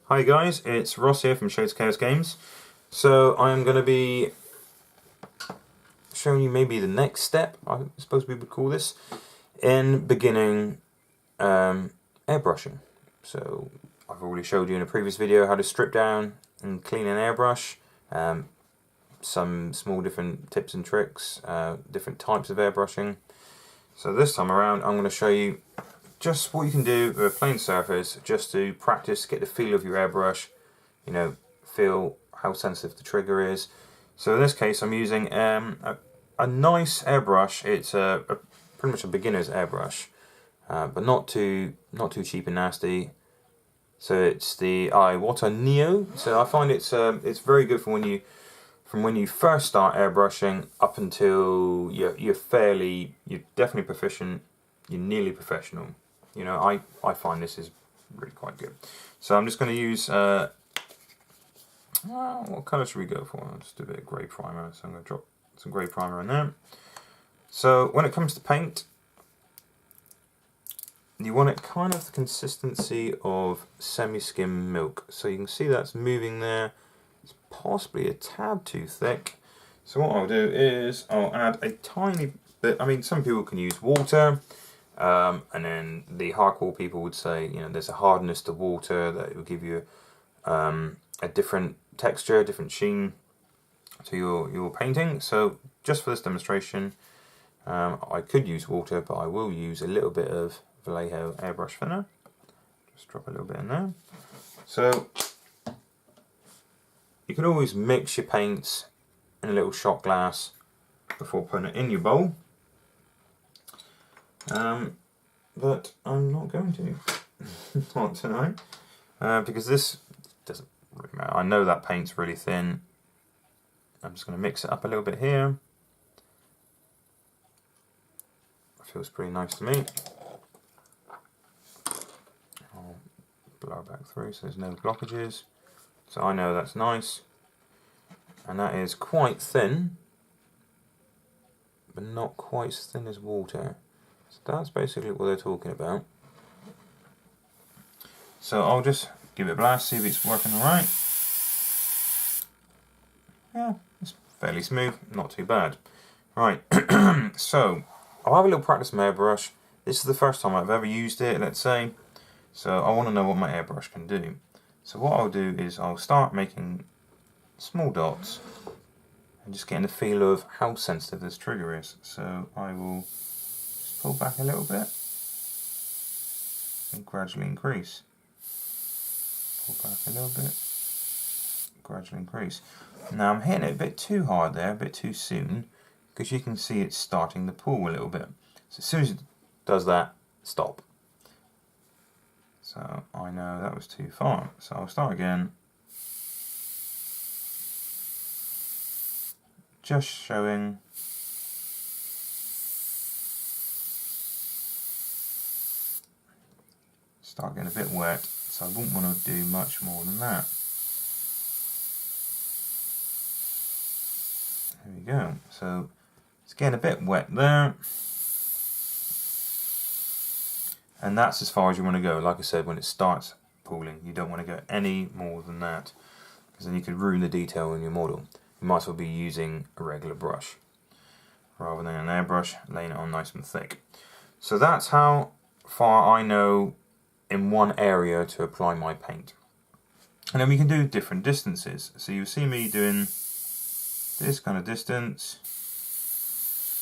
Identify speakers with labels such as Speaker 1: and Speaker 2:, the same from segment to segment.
Speaker 1: Hi guys, it's Ross here from Shades Chaos Games. So I'm going to be showing you maybe the next step, I suppose we would call this, in beginning airbrushing. So I've already showed you in a previous video how to strip down and clean an airbrush, some small different tips and tricks, different types of airbrushing. So this time around I'm going to show you just what you can do with a plain surface just to practice, get the feel of your airbrush, you know, feel how sensitive the trigger is. So in this case I'm using a nice airbrush. It's pretty much a beginner's airbrush, but not too cheap and nasty. So it's the Iwata Neo. So I find it's very good for when you first start airbrushing up until you're definitely proficient, you're nearly professional. You know, I find this is really quite good. So I'm just going to use, what colour should we go for? I'll just do a bit of grey primer. So I'm going to drop some grey primer in there. So when it comes to paint, you want it kind of the consistency of semi-skim milk. So you can see that's moving there. It's possibly a tad too thick. So what I'll do is I'll add a tiny bit. I mean, some people can use water. And then the hardcore people would say, you know, there's a hardness to water that will give you a different texture, different sheen to your painting. So just for this demonstration, I could use water, but I will use a little bit of Vallejo airbrush thinner. Just drop a little bit in there. So you can always mix your paints in a little shot glass before putting it in your bowl. But I'm not going to, not tonight, because this doesn't really matter. I know that paint's really thin. I'm just going to mix it up a little bit here. Feels pretty nice to me. I'll blow it back through so there's no blockages. So I know that's nice. And that is quite thin, but not quite as thin as water. So that's basically what they're talking about. So I'll just give it a blast, see if it's working alright. Yeah, it's fairly smooth, not too bad. Right, so I'll have a little practice with my airbrush. This is the first time I've ever used it, let's say. So I want to know what my airbrush can do. So what I'll do is I'll start making small dots and just getting the feel of how sensitive this trigger is. So I will pull back a little bit and gradually increase. Pull back a little bit, gradually increase. Now I'm hitting it a bit too hard there, a bit too soon, because you can see it's starting to pull a little bit. So as soon as it does that, stop. So I know that was too far. So I'll start again. Just showing. Start getting a bit wet, so I wouldn't want to do much more than that. There we go. So it's getting a bit wet there. And that's as far as you want to go. Like I said, when it starts pooling, you don't want to go any more than that, because then you could ruin the detail in your model. You might as well be using a regular brush rather than an airbrush, laying it on nice and thick. So that's how far I know in one area to apply my paint. And then we can do different distances. So you'll see me doing this kind of distance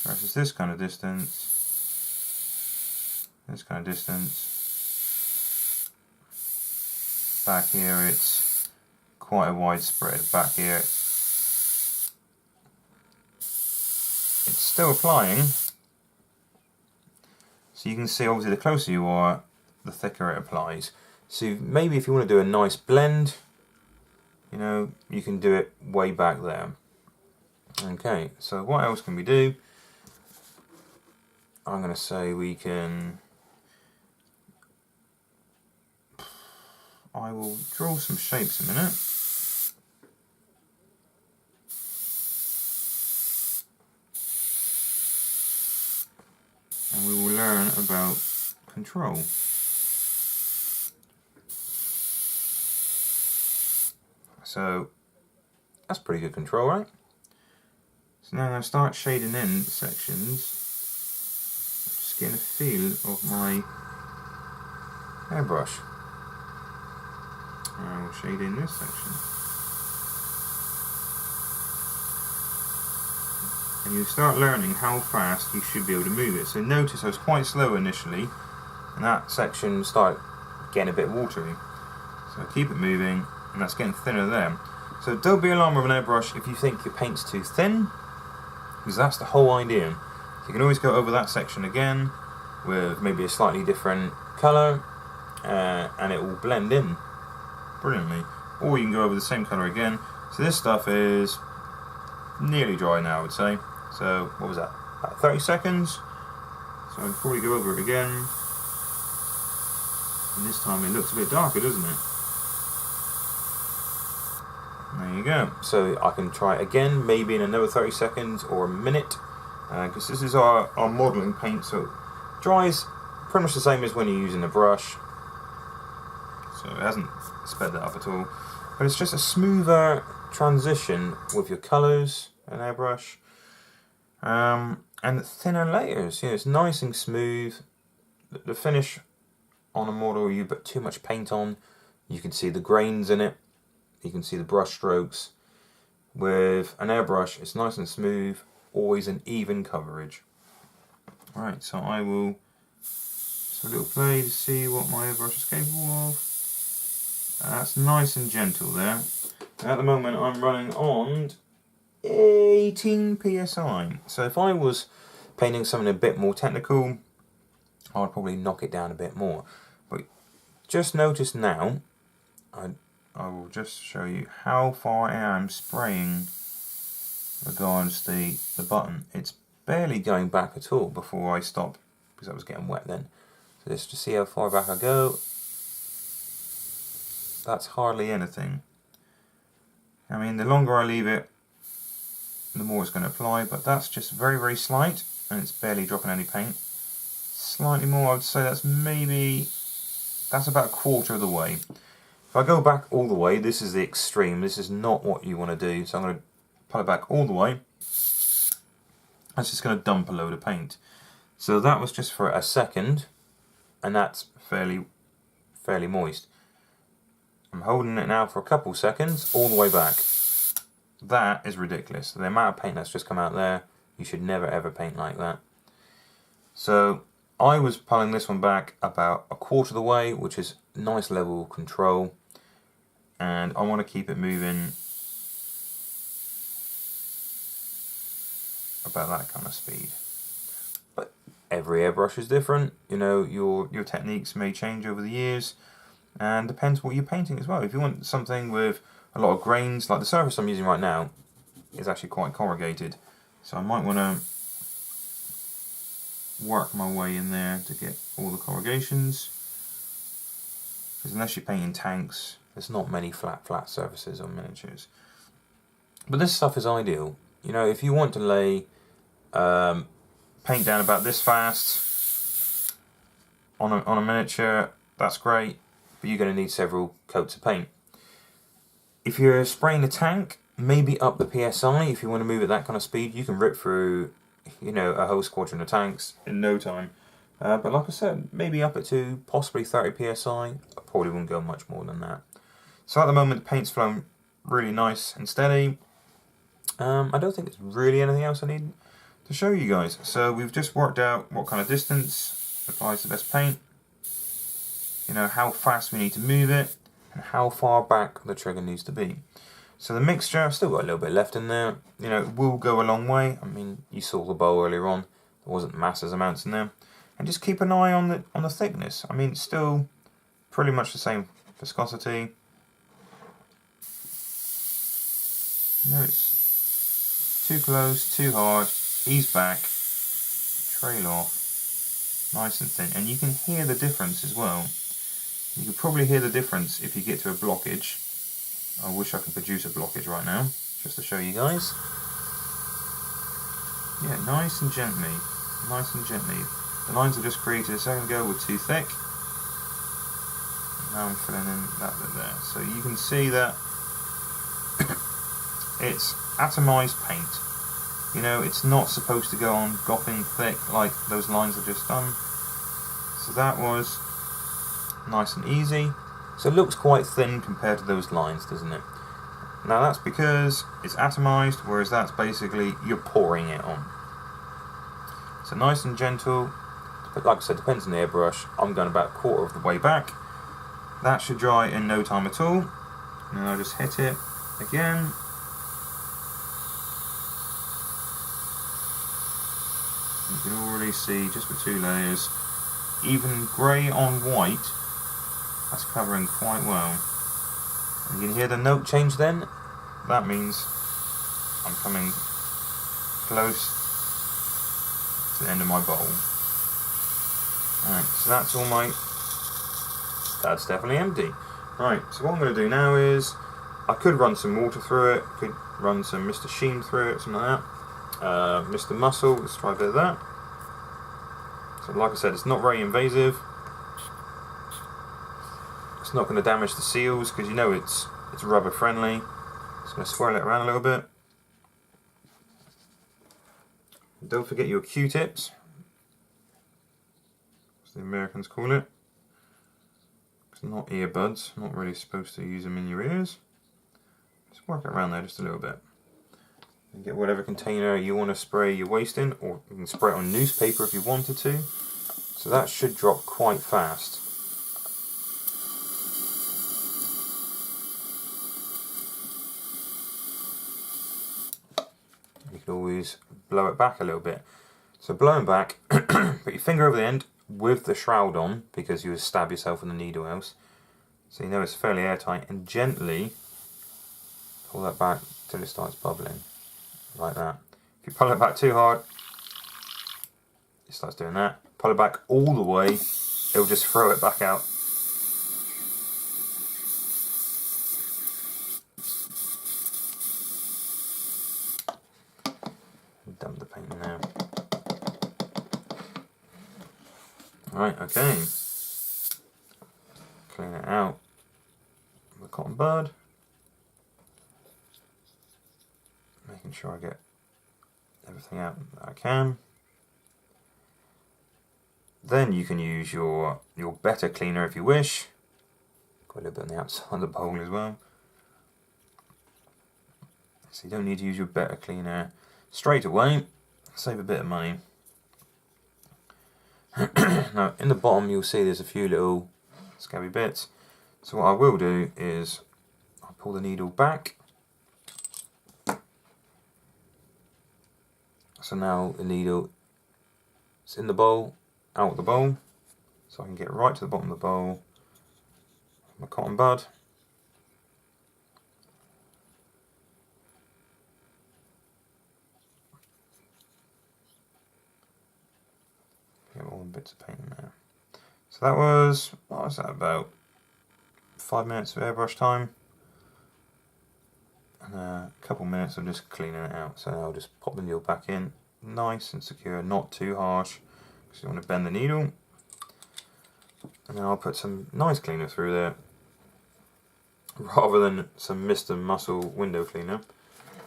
Speaker 1: versus this kind of distance, this kind of distance. Back here it's quite a wide spread. Back here it's still applying. So you can see obviously the closer you are, the thicker it applies. So maybe if you want to do a nice blend, you know, you can do it way back there. Okay, so what else can we do? I'm going to say we can... I will draw some shapes in a minute. And we will learn about control. So that's pretty good control, right? So now I'm going to start shading in sections, just getting a feel of my airbrush. I will shade in this section. And you start learning how fast you should be able to move it. So notice I was quite slow initially, and that section started getting a bit watery. So keep it moving, and that's getting thinner there. So don't be alarmed with an airbrush if you think your paint's too thin, because that's the whole idea. You can always go over that section again with maybe a slightly different colour, and it will blend in brilliantly. Or you can go over the same colour again. So this stuff is nearly dry now, I would say. So what was that? About 30 seconds. So I'll probably go over it again. And this time it looks a bit darker, doesn't it? There you go. So I can try it again, maybe in another 30 seconds or a minute, because this is our modelling paint, so it dries pretty much the same as when you're using a brush. So it hasn't sped that up at all. But it's just a smoother transition with your colours and airbrush. And thinner layers. You know, it's nice and smooth. The finish on a model you put too much paint on, you can see the grains in it. You can see the brush strokes. With an airbrush, it's nice and smooth, always an even coverage. Alright, so I will just a little play to see what my airbrush is capable of. That's nice and gentle there. At the moment I'm running on 18 psi. So if I was painting something a bit more technical, I'd probably knock it down a bit more. But just notice now, I will just show you how far I am spraying regards the button. It's barely going back at all before I stop, because I was getting wet then. So just to see how far back I go, that's hardly anything. I mean, the longer I leave it, the more it's going to apply, but that's just very, very slight, and it's barely dropping any paint. Slightly more, I would say that's about a quarter of the way. If I go back all the way, this is the extreme. This is not what you want to do. So I'm going to pull it back all the way. That's just going to dump a load of paint. So that was just for a second, and that's fairly moist. I'm holding it now for a couple seconds, all the way back. That is ridiculous. The amount of paint that's just come out there, you should never ever paint like that. So I was pulling this one back about a quarter of the way, which is nice level control, and I want to keep it moving about that kind of speed. But every airbrush is different. You know, your techniques may change over the years, and depends what you're painting as well. If you want something with a lot of grains, like the surface I'm using right now is actually quite corrugated, so I might want to work my way in there to get all the corrugations, because unless you're painting tanks, there's not many flat surfaces on miniatures. But this stuff is ideal. You know, if you want to lay paint down about this fast on a miniature, that's great, but you're going to need several coats of paint. If you're spraying a tank, maybe up the PSI. If you want to move at that kind of speed, you can rip through, you know, a whole squadron of tanks in no time. But like I said, maybe up it to possibly 30 psi. I probably wouldn't go much more than that. So at the moment, the paint's flowing really nice and steady. I don't think there's really anything else I need to show you guys. So we've just worked out what kind of distance applies the best paint, you know, how fast we need to move it, and how far back the trigger needs to be. So the mixture, I've still got a little bit left in there. You know, it will go a long way. I mean, you saw the bowl earlier on. There wasn't massive amounts in there. And just keep an eye on the thickness. I mean, it's still pretty much the same viscosity. You know, it's too close, too hard, ease back, trail off, nice and thin. And you can hear the difference as well. You can probably hear the difference if you get to a blockage. I wish I could produce a blockage right now, just to show you guys. Yeah, nice and gently, nice and gently. The lines I just created a second ago were too thick. Now I'm filling in that bit there. So you can see that it's atomised paint. You know, it's not supposed to go on gopping thick like those lines I've just done. So that was nice and easy. So it looks quite thin compared to those lines, doesn't it? Now that's because it's atomised, whereas that's basically you're pouring it on. So nice and gentle, but like I said, depends on the airbrush. I'm going about a quarter of the way back. That should dry in no time at all. And I'll just hit it again. You can already see just with 2 layers, even grey on white, that's covering quite well. And you can hear the note change then. That means I'm coming close to the end of my bowl. Alright, so that's all that's definitely empty. Right, so what I'm going to do now is, I could run some water through it, could run some Mr. Sheen through it, something like that. Mr. Muscle, let's try a bit of that. So like I said, it's not very invasive. It's not going to damage the seals because you know it's rubber friendly. Just going to swirl it around a little bit. Don't forget your Q-tips, as the Americans call it. It's not earbuds, not really supposed to use them in your ears. Just work it around there just a little bit. And get whatever container you want to spray your waste in, or you can spray it on newspaper if you wanted to. So that should drop quite fast. You can always blow it back a little bit. So blowing back, put your finger over the end with the shroud on, because you would stab yourself in the needle else. So you know it's fairly airtight, and gently pull that back till it starts bubbling. Like that. If you pull it back too hard, it starts doing that. Pull it back all the way, it'll just throw it back out. Dump the paint in there. Alright, okay. Clean it out with a cotton bud. Making sure I get everything out that I can. Then you can use your better cleaner if you wish. Got a little bit on the outside of the bowl as well. So you don't need to use your better cleaner straight away. Save a bit of money. Now in the bottom you'll see there's a few little scabby bits. So what I will do is I'll pull the needle back. So now the needle is in the bowl, out of the bowl, so I can get right to the bottom of the bowl. My cotton bud. Get all the bits of paint in there. So that was, what was that, about 5 minutes of airbrush time. And a couple minutes of just cleaning it out. So I'll just pop the needle back in, nice and secure, not too harsh, because you want to bend the needle. And then I'll put some nice cleaner through there, rather than some Mr. Muscle window cleaner.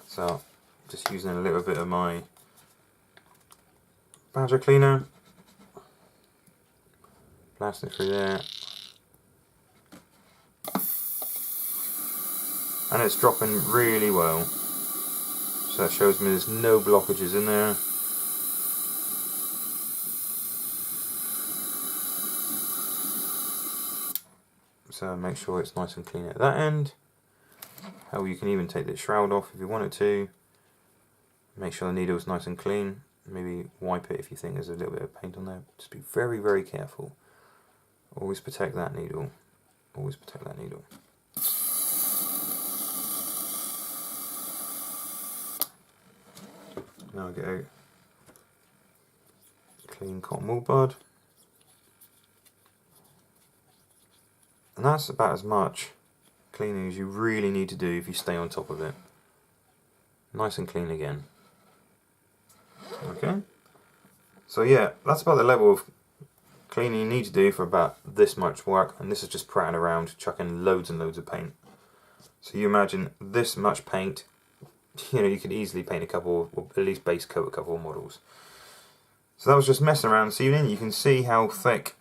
Speaker 1: So just using a little bit of my Badger cleaner, blast it through there. And it's dropping really well, so that shows me there's no blockages in there. So make sure it's nice and clean at that end. Hell, you can even take the shroud off if you wanted to. Make sure the needle is nice and clean. Maybe wipe it if you think there's a little bit of paint on there. Just be very, very careful. Always protect that needle. Always protect that needle. Now I get a clean cotton wool bud. And that's about as much cleaning as you really need to do if you stay on top of it. Nice and clean again. Okay. So yeah, that's about the level of cleaning you need to do for about this much work, and this is just prattling around, chucking loads and loads of paint. So you imagine this much paint you could easily paint a couple, or at least base coat a couple of models. So that was just messing around this evening. You can see how thick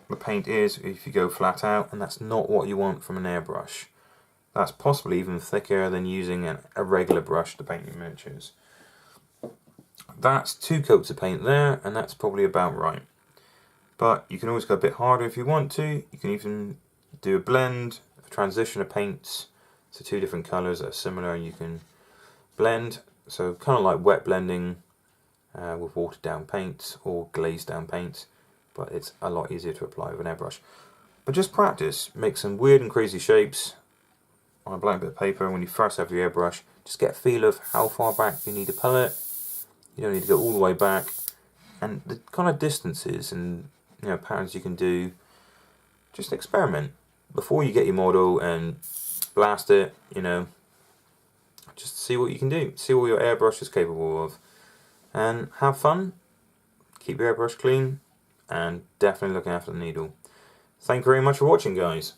Speaker 1: the paint is if you go flat out, and that's not what you want from an airbrush. That's possibly even thicker than using a regular brush to paint your miniatures. That's 2 coats of paint there, and that's probably about right. But you can always go a bit harder if you want to. You can even do a blend, a transition of paints to 2 different colours that are similar, and you can blend. So kind of like wet blending with watered down paints or glazed down paints, but it's a lot easier to apply with an airbrush. But just practice, make some weird and crazy shapes on a blank bit of paper when you first have your airbrush. Just get a feel of how far back you need to pull it. You don't need to go all the way back, and the kind of distances and patterns you can do. Just experiment before you get your model and blast it. Just see what you can do, see what your airbrush is capable of, and have fun. Keep your airbrush clean, and definitely looking after the needle. Thank you very much for watching, guys.